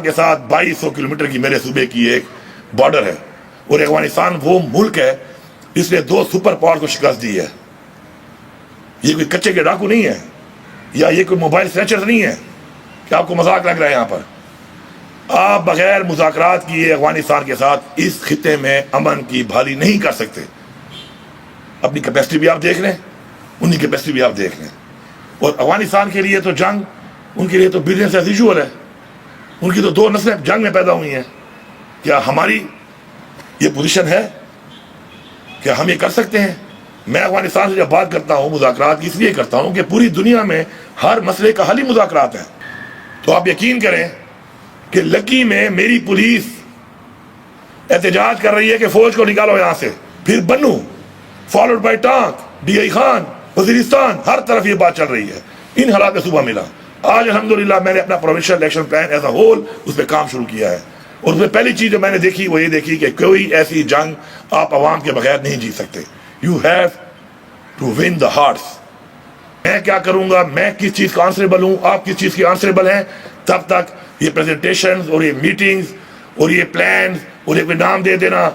کے ساتھ 2200 کلومیٹر کی میرے صوبے کی ایک بارڈر ہے، اور افغانستان وہ ملک ہے جس نے 2 سپر پاور کو شکست دی ہے۔ یہ کوئی کچے کے ڈاکو نہیں ہے، یا یہ کوئی موبائل سنیچر نہیں ہے کہ آپ کو مذاق لگ رہا ہے۔ یہاں پر آپ بغیر مذاکرات کیے افغانستان کے ساتھ اس خطے میں امن کی بحالی نہیں کر سکتے۔ اپنی کیپیسٹی بھی آپ دیکھ لیں، ان کی کیپیسٹی بھی آپ دیکھ لیں۔ اور افغانستان کے لیے تو جنگ ان کے لیے تو بزنس ایز یوزول ہے، ان کی تو 2 نسلیں جنگ میں پیدا ہوئی ہیں۔ کیا ہماری یہ پوزیشن ہے؟ کیا ہم یہ کر سکتے ہیں؟ میں افغانستان سے جب بات کرتا ہوں مذاکرات کی، اس لیے کرتا ہوں کہ پوری دنیا میں ہر مسئلے کا حل ہی مذاکرات ہے۔ تو آپ یقین کریں کہ لکی میں میری پولیس احتجاج کر رہی ہے کہ فوج کو نکالو یہاں سے، پھر Bannu followed by Tank, D I Khan, Waziristan, ہر طرف یہ بات چل رہی ہے۔ ان حالات میں صبح ملا، آج الحمدللہ میں نے اپنا provincial election plan as a whole اس پہ کام شروع کیا ہے، اور اس میں پہلی چیز جو میں نے دیکھی وہ یہ دیکھی کہ کوئی ایسی جنگ آپ عوام کے بغیر نہیں جیت سکتے۔ You have to win the hearts. میں کیا کروں گا، میں کس چیز کا آنسریبل ہوں، آپ کس چیز کی آنسریبل ہیں، تب تک یہ پریزنٹیشنز اور یہ میٹنگز اور یہ پلانز اور ایک نام دے دینا،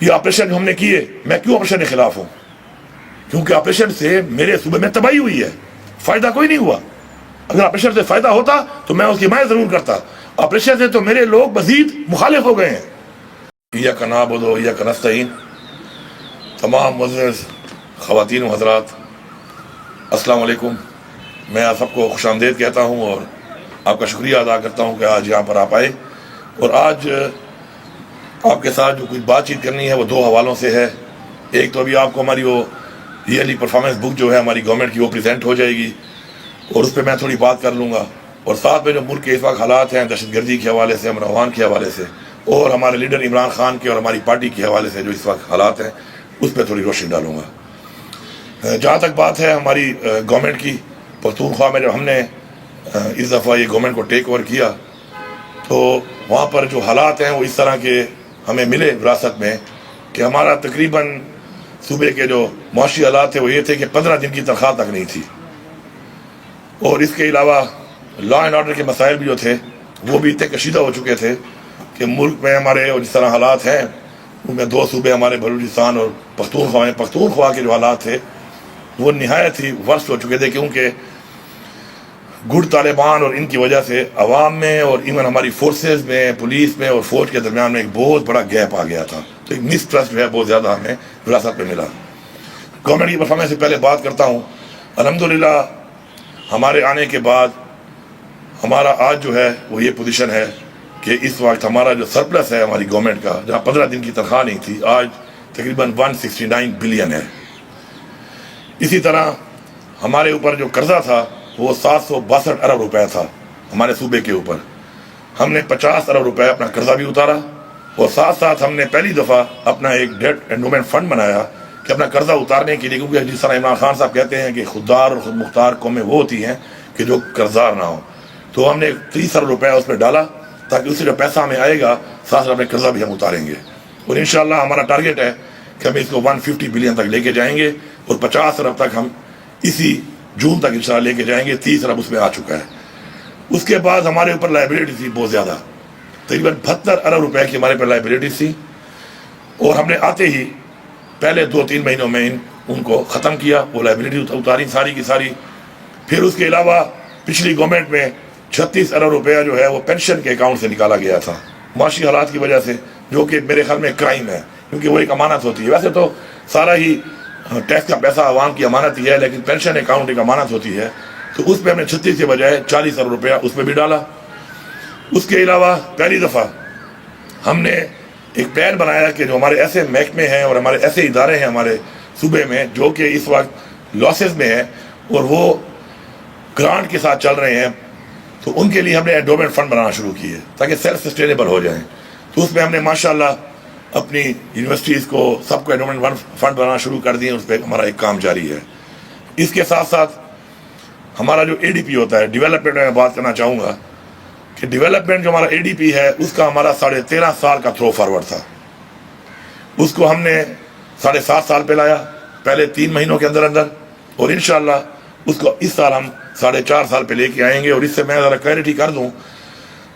یہ آپریشن جو ہم نے کیے، میں کیوں آپریشن کے خلاف ہوں؟ کیونکہ آپریشن سے میرے صوبے میں تباہی ہوئی ہے، فائدہ کوئی نہیں ہوا۔ اگر آپریشن سے فائدہ ہوتا تو میں اس کی حمایت ضرور کرتا، آپریشن سے تو میرے لوگ مزید مخالف ہو گئے ہیں۔ ایاک نعبد و ایاک نستعین۔ تمام معزز خواتین و حضرات، السلام علیکم۔ میں آپ سب کو خوش آمدید کہتا ہوں اور آپ کا شکریہ ادا کرتا ہوں کہ آج یہاں پر آپ آئے، اور آج آپ کے ساتھ جو کچھ بات چیت کرنی ہے وہ 2 حوالوں سے ہے۔ ایک تو ابھی آپ کو ہماری وہ ایئرلی پرفارمنس بک جو ہے ہماری گورنمنٹ کی وہ پریزنٹ ہو جائے گی، اور اس پہ میں تھوڑی بات کر لوں گا، اور ساتھ میں جو ملک کے اس وقت حالات ہیں دہشت گردی کے حوالے سے، امن و امان کے حوالے سے، اور ہمارے لیڈر عمران خان کے اور ہماری پارٹی کے حوالے سے جو اس وقت حالات ہیں اس پہ تھوڑی روشنی ڈالوں گا۔ جہاں تک بات ہے ہماری گورنمنٹ کی، پختونخوا میں جب ہم نے اس دفعہ یہ گورنمنٹ کو ٹیک اوور کیا تو وہاں پر جو حالات ہیں وہ اس طرح کے ہمیں ملے وراثت میں کہ ہمارا تقریباً صوبے کے جو معاشی حالات تھے وہ یہ تھے کہ 15 دن کی تنخواہ تک نہیں تھی، اور اس کے علاوہ لا اینڈ آرڈر کے مسائل بھی جو تھے وہ بھی اتنے کشیدہ ہو چکے تھے کہ ملک میں ہمارے جس طرح حالات ہیں ان میں 2 صوبے ہمارے بلوچستان اور پختونخوا میں، پختونخوا کے جو حالات تھے وہ نہایت ہی ورسٹ ہو چکے تھے، کیونکہ گڈ طالبان اور ان کی وجہ سے عوام میں اور ایون ہماری فورسز میں، پولیس میں اور فوج کے درمیان میں ایک بہت بڑا گیپ آ گیا تھا، تو ایک مس ٹرسٹ جو ہے بہت زیادہ ہمیں وراثت پہ ملا۔ گورنمنٹ کی پرفارمنس سے پہلے بات کرتا ہوں، الحمدللہ ہمارے آنے کے بعد ہمارا آج جو ہے وہ یہ پوزیشن ہے کہ اس وقت ہمارا جو سرپلس ہے ہماری گورنمنٹ کا، جہاں 15 دن کی تنخواہ نہیں تھی، آج تقریباً 169 بلین ہے۔ اسی طرح ہمارے اوپر جو قرضہ تھا وہ 762 ارب روپے تھا ہمارے صوبے کے اوپر، ہم نے 50 ارب روپے اپنا قرضہ بھی اتارا، اور ساتھ ساتھ ہم نے پہلی دفعہ اپنا ایک ڈیٹ انڈومنٹ فنڈ بنایا کہ اپنا قرضہ اتارنے کے لیے، کیونکہ جس طرح عمران خان صاحب کہتے ہیں کہ خوددار اور خود مختار قومیں وہ ہوتی ہیں کہ جو قرضدار نہ ہو، تو ہم نے 30 ارب روپے اس پہ ڈالا تاکہ اس سے جو پیسہ ہمیں آئے گا ساتھ اپنے قرضہ بھی ہم اتاریں گے، اور انشاءاللہ ہمارا ٹارگیٹ ہے کہ ہم اس کو 150 بلین تک لے کے جائیں گے، اور 50 ارب تک ہم اسی جون تک انشاءاللہ لے کے جائیں گے۔ 30 ارب اس میں آ چکا ہے۔ اس کے بعد ہمارے اوپر لائبلٹی تھی بہت زیادہ، تقریباً 72 ارب روپے کی ہمارے پر لائبلٹی تھی، اور ہم نے آتے ہی پہلے 2-3 مہینوں میں ان کو ختم کیا، وہ لائبلٹی اتاری ساری کی ساری۔ پھر اس کے علاوہ پچھلی گورنمنٹ میں 36 ارب روپیہ جو ہے وہ پینشن کے اکاؤنٹ سے نکالا گیا تھا معاشی حالات کی وجہ سے، جو کہ میرے خیال میں کرائم ہے، کیونکہ وہ ایک امانت ہوتی ہے۔ ویسے تو سارا ہی ٹیکس کا پیسہ عوام کی امانت ہی ہے، لیکن پینشن اکاؤنٹ ایک امانت ہوتی ہے، تو اس پہ ہم نے 36 کے بجائے 40 ارب روپیہ اس پہ بھی ڈالا۔ اس کے علاوہ پہلی دفعہ ہم نے ایک پلان بنایا کہ جو ہمارے ایسے محکمے ہیں اور ہمارے ایسے ادارے ہیں ہمارے صوبے میں جو کہ اس وقت لاسز میں ہیں اور وہ گرانٹ کے ساتھ چل رہے ہیں، تو ان کے لیے ہم نے انڈومنٹ فنڈ بنانا شروع کیے تاکہ سیلف سسٹینیبل ہو جائیں۔ تو اس میں ہم نے ماشاءاللہ اپنی یونیورسٹیز کو سب کو انڈومنٹ فنڈ بنانا شروع کر دیے، اس پہ ہمارا ایک کام جاری ہے۔ اس کے ساتھ ساتھ ہمارا جو اے ڈی پی ہوتا ہے ڈیولپمنٹ میں بات کرنا چاہوں گا کہ ڈیولپمنٹ جو ہمارا اے ڈی پی ہے اس کا ہمارا 13.5 سال کا تھرو فارورڈ تھا، اس کو ہم نے 7.5 سال پہ لایا پہلے 3 مہینوں کے اندر اندر، اور انشاءاللہ اس کو اس سال ہم 4.5 سال پہ لے کے آئیں گے۔ اور اس سے میں ذرا کلیئرٹی کر دوں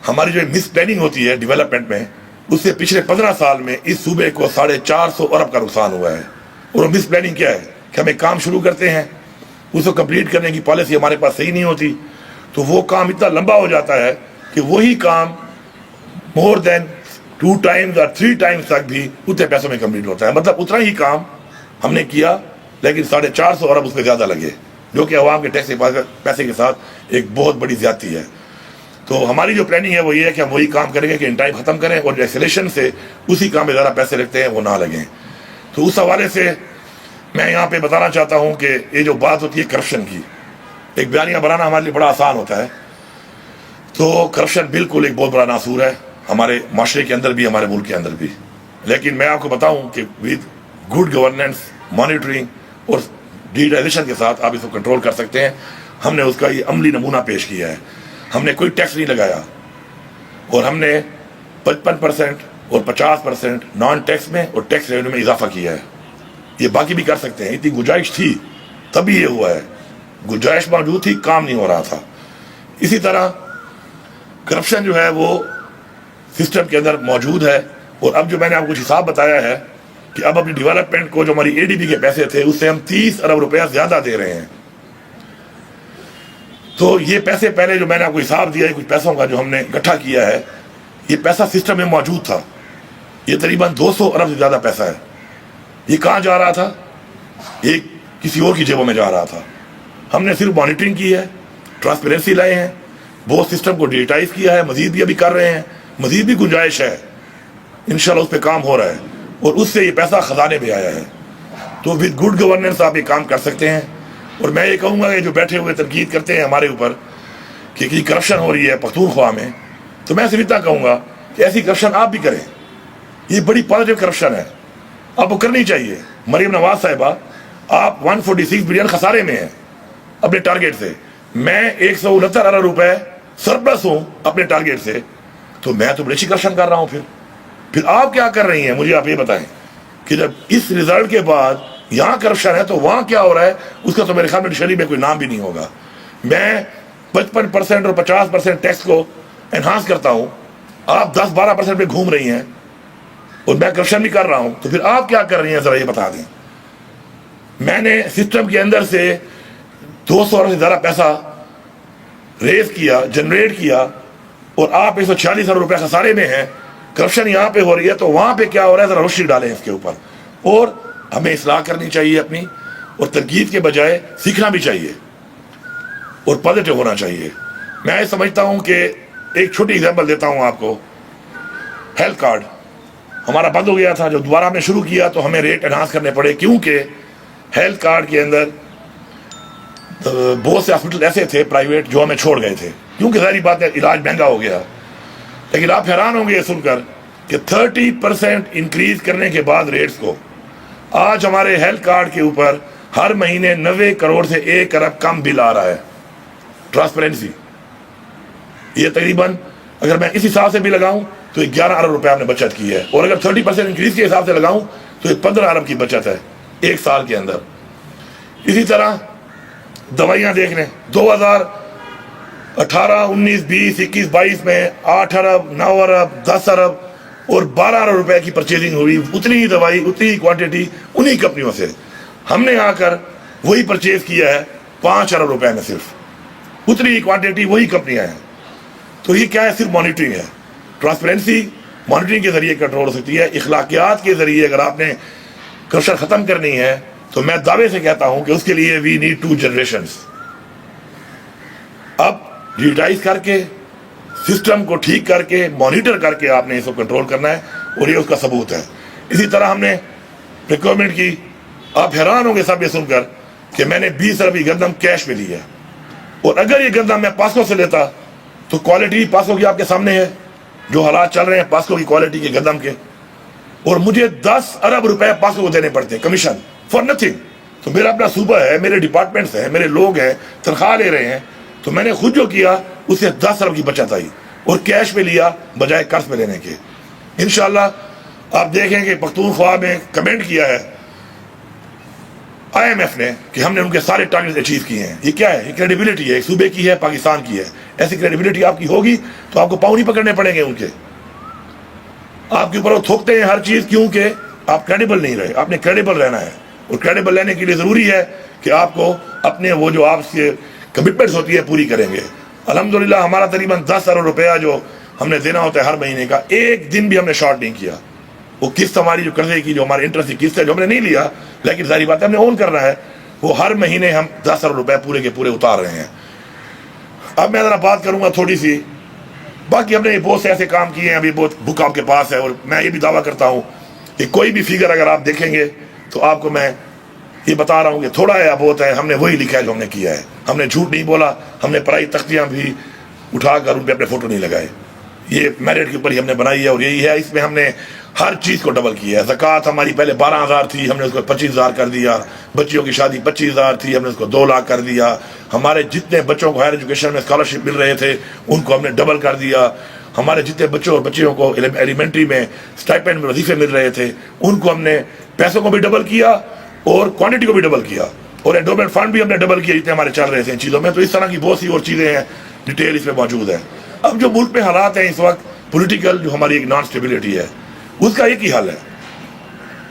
ہماری جو مس پلاننگ ہوتی ہے ڈیولپمنٹ میں، اس سے پچھلے 15 سال میں اس صوبے کو 450 ارب کا نقصان ہوا ہے. اور مس پلاننگ کیا ہے کہ ہم ایک کام شروع کرتے ہیں، اس کو کمپلیٹ کرنے کی پالیسی ہمارے پاس صحیح نہیں ہوتی، تو وہ کام اتنا لمبا ہو جاتا ہے کہ وہی کام مور دین 2 times اور 3 times تک بھی اتنے پیسوں میں کمپلیٹ ہوتا ہے. مطلب اتنا ہی کام ہم نے کیا لیکن 450 ارب اس پہ زیادہ لگے، جو کہ عوام کے ٹیکس پیسے کے ساتھ ایک بہت بڑی زیادتی ہے. تو ہماری جو پلاننگ ہے وہ یہ ہے کہ ہم وہی کام کریں گے کہ ان ٹائم ختم کریں، اور جو ایکسیلیشن سے اسی کام میں زیادہ پیسے لگتے ہیں وہ نہ لگیں. تو اس حوالے سے میں یہاں پہ بتانا چاہتا ہوں کہ یہ جو بات ہوتی ہے کرپشن کی، ایک بیانیہ بنانا ہمارے لیے بڑا آسان ہوتا ہے. تو کرپشن بالکل ایک بہت بڑا ناسور ہے ہمارے معاشرے کے اندر بھی، ہمارے ملک کے اندر بھی. لیکن میں آپ کو بتاؤں کہ ود گڈ گورننس، مانیٹرنگ اور ڈیجیٹائزیشن کے ساتھ آپ اس کو کنٹرول کر سکتے ہیں. ہم نے اس کا یہ عملی نمونہ پیش کیا ہے. ہم نے کوئی ٹیکس نہیں لگایا، اور ہم نے 55% اور 50% نان ٹیکس میں اور ٹیکس ریونیو میں اضافہ کیا ہے. یہ باقی بھی کر سکتے ہیں، اتنی گنجائش تھی تبھی یہ ہوا ہے. گنجائش موجود تھی، کام نہیں ہو رہا تھا. اسی طرح کرپشن جو ہے وہ سسٹم کے اندر موجود ہے. اور اب جو میں نے آپ کو کچھ حساب بتایا ہے کہ اب اپنی ڈیولپمنٹ کو جو ہماری اے ڈی بی کے پیسے تھے اس سے ہم 30 ارب روپیہ زیادہ دے رہے ہیں. تو یہ پیسے پہلے جو میں نے آپ کو حساب دیا ہے کچھ پیسوں کا جو ہم نے اکٹھا کیا ہے، یہ پیسہ سسٹم میں موجود تھا. یہ تقریباً 200 ارب سے زیادہ پیسہ ہے. یہ کہاں جا رہا تھا؟ یہ کسی اور کی جیبوں میں جا رہا تھا. ہم نے صرف مانیٹرنگ کی ہے، ٹرانسپیرنسی لائے ہیں، بہت سسٹم کو ڈیجیٹائز کیا ہے، مزید بھی ابھی کر رہے ہیں، مزید بھی گنجائش ہے، انشاءاللہ اس پہ کام ہو رہا ہے، اور اس سے یہ پیسہ خزانے میں آیا ہے. تو ود گڈ گورننس آپ یہ کام کر سکتے ہیں. اور میں یہ کہوں گا کہ جو بیٹھے ہوئے تنقید کرتے ہیں ہمارے اوپر کہ کرپشن ہو رہی ہے پختونخوا میں، تو میں صرف اتنا کہوں گا کہ ایسی کرپشن آپ بھی کریں. یہ بڑی پازیٹیو کرپشن ہے، آپ کو کرنی چاہیے. مریم نواز صاحبہ، آپ 146 بلین خسارے میں ہیں اپنے ٹارگیٹ سے. میں 169 ارب روپے سرپلس ہوں اپنے ٹارگیٹ سے. تو میں تو بڑی اچھی کرپشن کر رہا ہوں. پھر آپ کیا کر رہی ہیں؟ مجھے آپ یہ بتائیں کہ جب اس رزلٹ کے بعد یہاں کرپشن ہے تو وہاں کیا ہو رہا ہے؟ اس کا تو میرے خیال میں ڈکشنری میں کوئی نام بھی نہیں ہوگا. میں 55% اور 50% ٹیکس کو انہانس کرتا ہوں، آپ 10-12% پہ گھوم رہی ہیں، اور میں کرپشن بھی کر رہا ہوں. تو پھر آپ کیا کر رہی ہیں ذرا یہ بتا دیں. میں نے سسٹم کے اندر سے 200 ارب سے زیادہ پیسہ ریز کیا، جنریٹ کیا، اور آپ 146 ارب روپے خسارے میں ہیں. کرپشن یہاں پہ ہو رہی ہے تو وہاں پہ کیا ہو رہا ہے؟ ذرا روشنی ڈالیں اس کے اوپر. اور ہمیں اصلاح کرنی چاہیے اپنی، اور تنقید کے بجائے سیکھنا بھی چاہیے اور پازیٹیو ہونا چاہیے. میں سمجھتا ہوں کہ ایک چھوٹی ایگزامپل دیتا ہوں آپ کو. ہیلتھ کارڈ ہمارا بند ہو گیا تھا، جو دوبارہ ہم نے شروع کیا تو ہمیں ریٹ انہانس کرنے پڑے، کیونکہ ہیلتھ کارڈ کے اندر بہت سے ہاسپٹل ایسے تھے پرائیویٹ جو ہمیں چھوڑ گئے تھے، کیونکہ ظاہری بات ہے علاج مہنگا ہو گیا. لیکن آپ حیران ہوں گے یہ سن کر کہ 30% انکریز کرنے کے بعد ریٹس کو آج ہمارے ہیلتھ کارڈ کے اوپر ہر مہینے 90 کروڑ سے 1 ارب کم بل آ رہا ہے. ٹرانسپیرنسی یہ تقریباً اگر میں اس حساب سے بھی لگاؤں تو 11 ارب روپے آپ نے بچت کی ہے، اور اگر 30% انکریز کے حساب سے لگاؤں تو 15 ارب کی بچت ہے ایک سال کے اندر. اسی طرح دوائیاں دیکھ لیں، 2018 19 20 21 22 میں 8 ارب 9 ارب 10 ارب اور 12 ارب روپے کی پرچیزنگ ہوئی. اتنی ہی دوائی، اتنی ہی کوانٹٹی انہی کمپنیوں سے. ہم نے آ کر وہی پرچیز کیا ہے 5 ارب روپے میں، صرف اتنی ہی کوانٹٹی، وہی کمپنیاں ہیں. تو یہ کیا ہے؟ صرف مانیٹرنگ ہے. ٹرانسپیرنسی مانیٹرنگ کے ذریعے کنٹرول ہو سکتی ہے. اخلاقیات کے ذریعے اگر آپ نے کرپشن ختم کرنی ہے تو میں دعوے سے کہتا ہوں کہ اس کے لیے وی نیڈ 2 جنریشنز. اب ڈیجیٹائز کر کے سسٹم کو ٹھیک کر کے مانیٹر کر کے آپ نے اس کو کنٹرول کرنا ہے، اور یہ اس کا ثبوت ہے. اسی طرح ہم نے ریکوائرمنٹ کی. آپ حیران ہوں گے سب یہ سن کر کہ میں نے 20 ارب گندم کیش میں لی ہے، اور اگر یہ گندم میں پاسکو سے لیتا تو کوالٹی پاسکو کی آپ کے سامنے ہے، جو حالات چل رہے ہیں پاسکو کی کوالٹی کے گندم کے، اور مجھے 10 ارب روپے پاسکو کو دینے پڑتے ہیں کمیشن فار نتھنگ. تو میرا اپنا صوبہ ہے، میرے ڈپارٹمنٹس ہیں، میرے لوگ ہیں، تنخواہ لے رہے ہیں. تو میں نے خود جو کیا اس سے 10 ارب کی بچت آئی، اور کیش میں لیا بجائے قرض میں لینے کے. انشاءاللہ آپ دیکھیں کہ پختونخوا میں کمنٹ کیا ہے IMF نے کہ ہم نے ان کے سارے ٹارگیٹ اچیو کیے ہیں. یہ کیا ہے؟ یہ کریڈیبلٹی ہے، ایک صوبے کی ہے، پاکستان کی ہے. ایسی کریڈیبلٹی آپ کی ہوگی تو آپ کو پاؤں نہیں پکڑنے پڑیں گے ان کے. آپ کے اوپر وہ تھوکتے ہیں ہر چیز کیونکہ آپ کریڈیبل نہیں رہے. آپ نے کریڈیبل رہنا ہے، اور کریڈیبل رہنے کے لیے ضروری ہے کہ آپ کو اپنے وہ جو آپ کے کمٹمنٹس ہوتی ہے پوری کریں گے. الحمدللہ ہمارا تقریباً 10 ارب روپیہ جو ہم نے دینا ہوتا ہے ہر مہینے کا، ایک دن بھی ہم نے شارٹ نہیں کیا. وہ قسط ہماری جو قرضے کی جو ہمارے انٹرسٹ کی قسط ہے جو ہم نے نہیں لیا، لیکن ظاہری بات ہے ہم نے اون کرنا ہے، وہ ہر مہینے ہم 10 ارب روپے پورے کے پورے اتار رہے ہیں. اب میں ذرا بات کروں گا تھوڑی سی. باقی ہم نے بہت سے ایسے کام کیے ہیں، ابھی بہت بک آپ کے پاس ہے، اور میں یہ بھی دعویٰ کرتا ہوں کہ کوئی بھی فگر اگر آپ دیکھیں گے تو آپ کو میں یہ بتا رہا ہوں کہ تھوڑا ہے یا بہت ہے، ہم نے وہی لکھا ہے جو ہم نے کیا ہے. ہم نے جھوٹ نہیں بولا، ہم نے پرائی تختیاں بھی اٹھا کر ان پہ اپنے فوٹو نہیں لگائے. یہ میرٹ کے اوپر ہی ہم نے بنائی ہے، اور یہی ہے. اس میں ہم نے ہر چیز کو ڈبل کیا ہے. زکوٰۃ ہماری پہلے 12,000 تھی، ہم نے اس کو 25,000 کر دیا. بچیوں کی شادی 25,000 تھی، ہم نے اس کو 2 لاکھ کر دیا. ہمارے جتنے بچوں کو ہائر ایجوکیشن میں اسکالرشپ مل رہے تھے ان کو ہم نے ڈبل کر دیا. ہمارے جتنے بچوں اور بچیوں کو ایلیمنٹری میں اسٹائپینڈ میں وظیفے مل رہے تھے ان کو ہم نے پیسوں کو بھی ڈبل کیا اور کوانٹٹی کو بھی ڈبل کیا. اور انڈومنٹ فنڈ بھی ہم نے ڈبل کیا جتنے ہمارے چل رہے تھے ان چیزوں میں. تو اس طرح کی بہت سی اور چیزیں ہیں، ڈیٹیل اس میں موجود ہے. اب جو ملک میں حالات ہیں اس وقت پولیٹیکل، جو ہماری ایک نان اسٹیبلٹی ہے، اس کا ایک ہی حل ہے،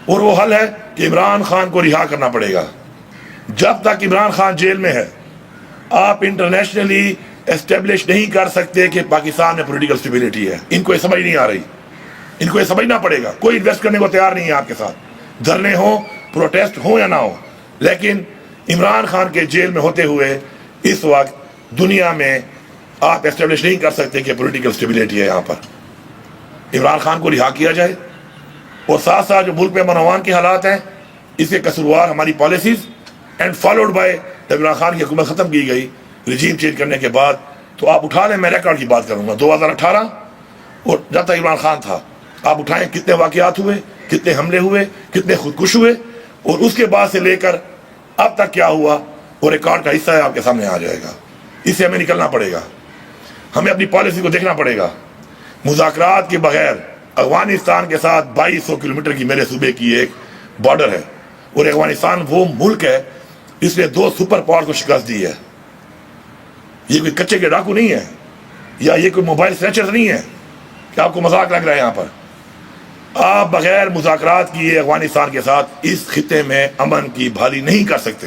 اور وہ حل ہے کہ عمران خان کو رہا کرنا پڑے گا. جب تک عمران خان جیل میں ہے آپ انٹرنیشنلی اسٹیبلش نہیں کر سکتے کہ پاکستان میں پولیٹیکل اسٹیبلٹی ہے. ان کو یہ سمجھ نہیں آ رہی، ان کو یہ سمجھنا پڑے گا. کوئی انویسٹ کرنے کو تیار نہیں ہے آپ کے ساتھ، دھرنے ہوں، پروٹیسٹ ہوں یا نہ ہو. لیکن عمران خان کے جیل میں ہوتے ہوئے اس وقت دنیا میں آپ اسٹیبلش نہیں کر سکتے کہ پولیٹیکل اسٹیبلٹی ہے. یہاں پر عمران خان کو رہا کیا جائے، اور ساتھ ساتھ جو ملک میں امن و امان کے حالات ہیں اس کے قصوروار ہماری پالیسیز اینڈ فالوڈ بائی جب عمران خان کی حکومت ختم کی گئی رجیم چینج کرنے کے بعد، تو آپ اٹھا لیں. میں ریکارڈ کی بات کروں گا 2018 اور جب تک عمران خان تھا، آپ اٹھائیں کتنے واقعات ہوئے، کتنے حملے ہوئے، کتنے خودکش ہوئے، اور اس کے بعد سے لے کر اب تک کیا ہوا، اور ریکارڈ کا حصہ ہے آپ کے سامنے آ جائے گا. اس سے ہمیں نکلنا پڑے گا، ہمیں اپنی پالیسی کو دیکھنا پڑے گا. مذاکرات کے بغیر افغانستان کے ساتھ 2200 کلومیٹر کی میرے صوبے کی ایک بارڈر ہے، اور افغانستان وہ ملک ہے جس نے 2 سپر پاور کو شکست دی ہے. یہ کوئی کچے کے ڈاکو نہیں ہے، یا یہ کوئی موبائل سنیچر نہیں ہے کہ آپ کو مذاق لگ رہا ہے. یہاں پر آپ بغیر مذاکرات کیے افغانستان کے ساتھ اس خطے میں امن کی بحالی نہیں کر سکتے.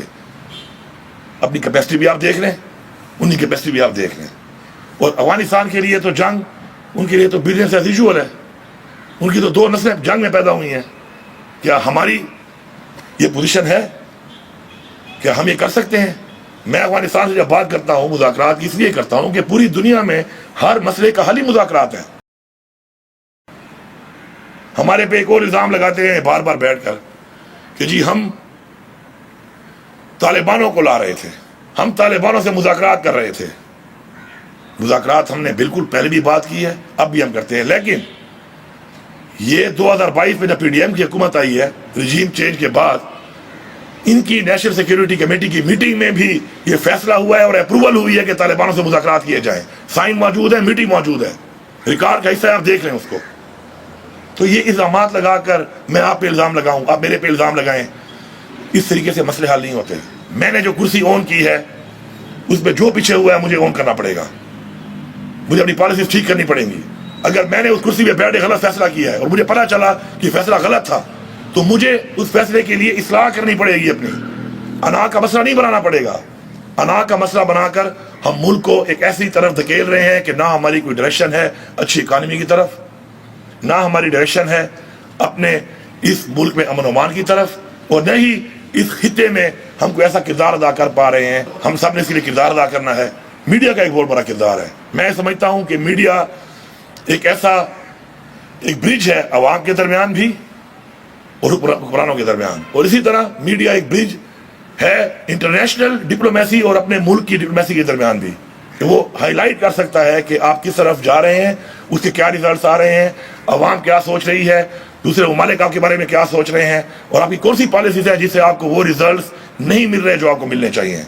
اپنی کیپیسٹی بھی آپ دیکھ لیں، ان کی کیپیسٹی بھی آپ دیکھ لیں. اور افغانستان کے لیے تو جنگ، ان کے لیے تو بزنس ایز یوزول ہے. ان کی تو 2 نسلیں جنگ میں پیدا ہوئی ہیں. کیا ہماری یہ پوزیشن ہے؟ کیا ہم یہ کر سکتے ہیں؟ میں افغانستان سے جب بات کرتا ہوں مذاکرات کی، اس لیے کرتا ہوں کہ پوری دنیا میں ہر مسئلے کا حل ہی مذاکرات ہے. ہمارے پہ ایک اور الزام لگاتے ہیں بار بار بیٹھ کر کہ جی ہم طالبانوں کو لا رہے تھے، ہم طالبانوں سے مذاکرات کر رہے تھے. مذاکرات ہم نے بالکل پہلے بھی بات کی ہے، اب بھی ہم کرتے ہیں. لیکن یہ 2022 میں جب PDM کی حکومت آئی ہے رجیم چینج کے بعد، ان کی نیشنل سیکیورٹی کمیٹی کی میٹنگ میں بھی یہ فیصلہ ہوا ہے اور اپروول ہوئی ہے کہ طالبانوں سے مذاکرات کیے جائیں. سائن موجود ہے، میٹنگ موجود ہے، ریکارڈ کا حصہ ہے، آپ دیکھ لیں اس کو. تو یہ الزامات لگا کر میں آپ پہ الزام لگاؤں، آپ میرے پہ الزام لگائیں، اس طریقے سے مسئلے حل نہیں ہوتے. میں نے جو کرسی اون کی ہے اس پہ جو پیچھے ہوا ہے مجھے اون کرنا پڑے گا، مجھے اپنی پالیسیز ٹھیک کرنی پڑیں گی. اگر میں نے اس کرسی پہ بیٹھ کے غلط فیصلہ کیا ہے اور مجھے پتا چلا کہ فیصلہ غلط تھا تو مجھے اس فیصلے کے لیے اصلاح کرنی پڑے گی. اپنی انا کا مسئلہ نہیں بنانا پڑے گا. انا کا مسئلہ بنا کر ہم ملک کو ایک ایسی طرف دھکیل رہے ہیں کہ نہ ہماری کوئی ڈائریکشن ہے اچھی اکانومی کی طرف، نہ ہماری ڈائریکشن ہے اپنے اس ملک میں امن و امان کی طرف، اور نہ ہی اس خطے میں ہم کو ایسا کردار ادا کر پا رہے ہیں. ہم سب نے اس کے لیے کردار ادا کرنا ہے. میڈیا کا ایک بہت بڑا کردار ہے. میں سمجھتا ہوں کہ میڈیا ایک ایسا ایک برج ہے عوام کے درمیان بھی اور حکمرانوں کے درمیان، اور اسی طرح میڈیا ایک برج ہے انٹرنیشنل ڈپلومیسی اور اپنے ملک کی ڈپلومیسی کے درمیان بھی، کہ وہ ہائی لائٹ کر سکتا ہے کہ آپ کس طرف جا رہے ہیں، اس کے کیا ریزلٹس آ رہے ہیں، عوام کیا سوچ رہی ہے، دوسرے ممالک آپ کے بارے میں کیا سوچ رہے ہیں، اور آپ کی کون سی پالیسیز ہیں جس سے آپ کو وہ ریزلٹس نہیں مل رہے جو آپ کو ملنے چاہیے.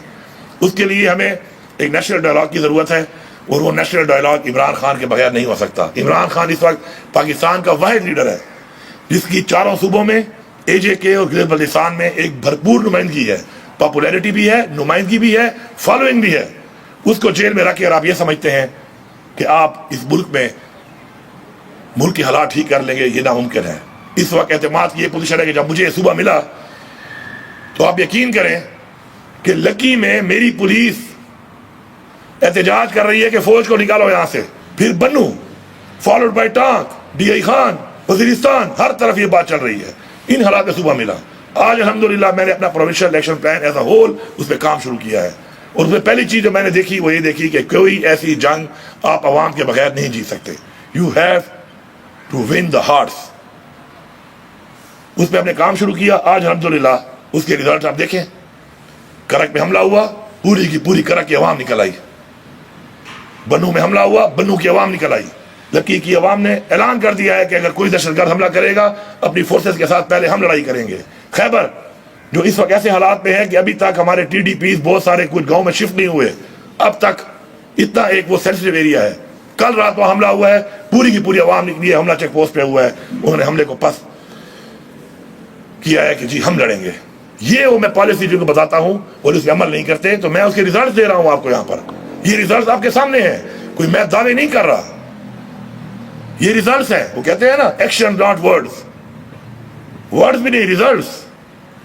اس کے لیے ہمیں ایک نیشنل ڈائلاگ کی ضرورت ہے، اور وہ نیشنل ڈائلاگ عمران خان کے بغیر نہیں ہو سکتا. عمران خان اس وقت پاکستان کا واحد لیڈر ہے جس کی 4 صوبوں میں AJK اور گلگت بلتستان میں ایک بھرپور نمائندگی ہے، پاپولیرٹی بھی ہے، نمائندگی بھی ہے، فالوئنگ بھی ہے. اس کو جیل میں رکھ کے اور آپ یہ سمجھتے ہیں کہ آپ اس ملک میں ملک کے حالات ٹھیک کر لیں گے، یہ ناممکن ہے. اس وقت اعتماد کی یہ پوزیشن ہے کہ جب مجھے یہ صوبہ ملا تو آپ یقین کریں کہ لکی میں میری پولیس احتجاج کر رہی ہے کہ فوج کو نکالو یہاں سے، پھر Bannu followed by Tank, DI Khan, Waziristan, ہر طرف یہ بات چل رہی ہے. ان حالات میں صوبہ ملا. آج الحمدللہ میں نے اپنا provincial election plan as a whole اس پہ کام شروع کیا ہے، اور اس میں پہلی چیز جو میں نے دیکھی وہ یہ دیکھی کہ کوئی ایسی جنگ آپ عوام کے بغیر نہیں جیت سکتے. You have to win the hearts. اس پہ ہم نے کام شروع کیا. آج الحمدللہ اس کے ریزلٹ آپ دیکھیں. کرک میں حملہ ہوا، پوری کی پوری کرک کی عوام نکل آئی. بنو میں حملہ ہوا، بنو کی عوام نکل آئی. لکی کی عوام نے اعلان کر دیا ہے کہ اگر کوئی دہشت گرد حملہ کرے گا اپنی فورسز کے ساتھ پہلے ہم لڑائی کریں گے. خیبر جو اس وقت ایسے حالات میں ہے کہ ابھی تک ہمارے TDPs بہت سارے کچھ گاؤں میں شفٹ نہیں ہوئے، اب تک اتنا ایک وہ سینسٹیو ایریا ہے. کل رات کو حملہ ہوا ہے، پوری کی پوری عوام نکلی ہے، حملہ چیک پوسٹ پہ ہوا ہے، انہوں نے حملے کو پس کیا ہے کہ جی ہم لڑیں گے. یہ وہ میں پالیسی جن کو بتاتا ہوں اور اس پہ عمل نہیں کرتے، تو میں اس کے ریزلٹ دے رہا ہوں آپ کو. یہاں پر یہ ریزلٹ آپ کے سامنے ہیں، کوئی میں دعوے نہیں کر رہا، یہ ریزلٹس ہیں. وہ کہتے ہیں نا ایکشن ناٹ ورڈز، ورڈز بھی نہیں، ریزلٹس.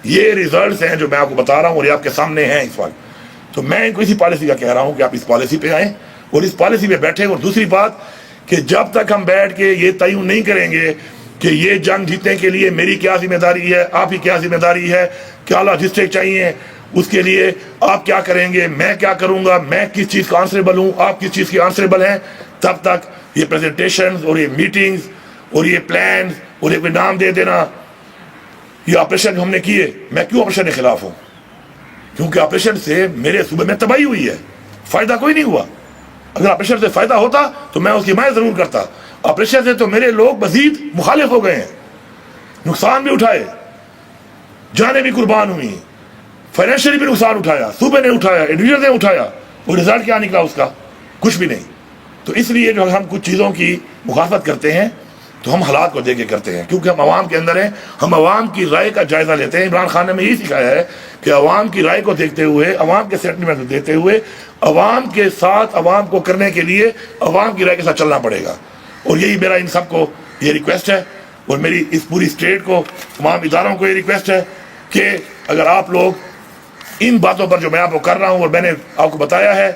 یہ ریزلٹس ہیں جو میں آپ کو بتا رہا ہوں اور یہ آپ کے سامنے ہیں اس وقت. تو میں ان کو اسی پالیسی کا کہہ رہا ہوں کہ آپ اس پالیسی پہ آئیں اور اس پالیسی پہ بیٹھیں. اور دوسری بات کہ جب تک ہم بیٹھ کے یہ تعین نہیں کریں گے کہ یہ جنگ جیتنے کے لیے میری کیا ذمہ داری ہے، آپ کی کیا ذمہ داری ہے، کیا لاجسٹک چاہیے، اس کے لیے آپ کیا کریں گے، میں کیا کروں گا، میں کس چیز کا آنسریبل ہوں، آپ کس چیز کے آنسریبل ہیں، تب تک یہ پریزنٹیشنز اور یہ میٹنگز اور یہ پلانز اور یہ نام دے دینا، یہ آپریشن جو ہم نے کیے، میں کیوں آپریشن کے خلاف ہوں؟ کیونکہ آپریشن سے میرے صوبے میں تباہی ہوئی ہے، فائدہ کوئی نہیں ہوا. اگر آپریشن سے فائدہ ہوتا تو میں اس کی حمایت ضرور کرتا. آپریشن سے تو میرے لوگ مزید مخالف ہو گئے ہیں، نقصان بھی اٹھائے، جانیں بھی قربان ہوئی، فائنینشلی بھی نقصان اٹھایا، صوبے نے اٹھایا، انڈیویجل نے اٹھایا، اور رزلٹ کیا نکلا اس کا؟ کچھ بھی نہیں. تو اس لیے جو ہم کچھ چیزوں کی مخالفت کرتے ہیں تو ہم حالات کو دیکھ کے کرتے ہیں، کیونکہ ہم عوام کے اندر ہیں، ہم عوام کی رائے کا جائزہ لیتے ہیں. عمران خان نے ہمیں یہی سکھایا ہے کہ عوام کی رائے کو دیکھتے ہوئے، عوام کے سینٹیمنٹ کو دیکھتے ہوئے، عوام کے ساتھ عوام کو کرنے کے لیے عوام کی رائے کے ساتھ چلنا پڑے گا. اور یہی میرا ان سب کو یہ ریکویسٹ ہے، اور میری اس پوری اسٹیٹ کو، تمام اداروں کو یہ ریکویسٹ ہے کہ اگر آپ لوگ ان باتوں پر جو میں آپ کو کر رہا ہوں اور میں نے آپ کو بتایا ہے،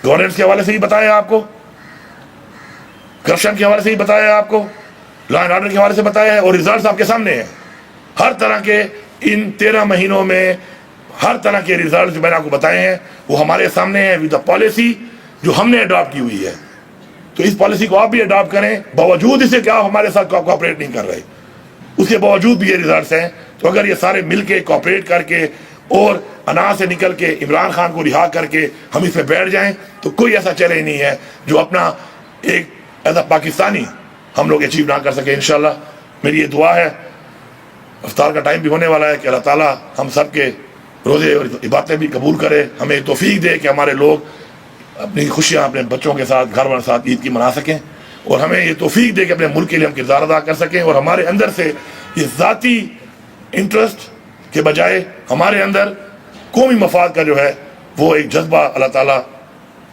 گورننس کے حوالے سے ہی بتایا آپ کو، کرپشن کے حوالے سے ہی بتایا آپ کو، لا اینڈ آرڈر کے حوالے سے بتایا ہے، اور ریزلٹس آپ کے سامنے ہیں. ہر طرح کے ان 13 مہینوں میں ہر طرح کے ریزلٹس جو میں نے آپ کو بتائے ہیں وہ ہمارے سامنے ہیں ود دا پالیسی جو ہم نے اڈاپٹ کی ہوئی ہے. تو اس پالیسی کو آپ بھی اڈاپٹ کریں، باوجود اسے کہ آپ ہمارے ساتھ کوآپریٹ نہیں کر رہے، اس کے باوجود بھی یہ ریزلٹس ہیں. تو اگر یہ سارے مل کے کوآپریٹ کر کے اور انا سے نکل کے عمران خان کو رہا کر کے ہم اس پہ بیٹھ جائیں تو کوئی ایسا چیلنج نہیں ہے جو اپنا ایک ایز اے پاکستانی ہم لوگ اچیو نہ کر سکے. انشاءاللہ میری یہ دعا ہے. افطار کا ٹائم بھی ہونے والا ہے کہ اللہ تعالیٰ ہم سب کے روزے اور عبادتیں بھی قبول کرے، ہمیں توفیق دے کہ ہمارے لوگ اپنی خوشیاں اپنے بچوں کے ساتھ، گھر والوں کے ساتھ عید کی منا سکیں، اور ہمیں یہ توفیق دے کہ اپنے ملک کے لیے ہم کردار ادا کر سکیں، اور ہمارے اندر سے یہ ذاتی انٹرسٹ کے بجائے ہمارے اندر قومی مفاد کا جو ہے وہ ایک جذبہ اللہ تعالیٰ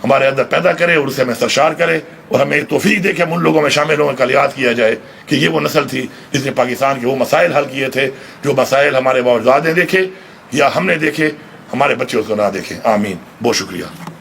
ہمارے اندر پیدا کرے اور اسے ہمیں سرشار کرے، اور ہمیں توفیق دے کہ ہم ان لوگوں میں شامل ہوں کا یاد کیا جائے کہ یہ وہ نسل تھی جس نے پاکستان کے وہ مسائل حل کیے تھے جو مسائل ہمارے باوجود نے دیکھے یا ہم نے دیکھے، ہمارے بچے اس کو نہ دیکھیں. آمین. بہت شکریہ.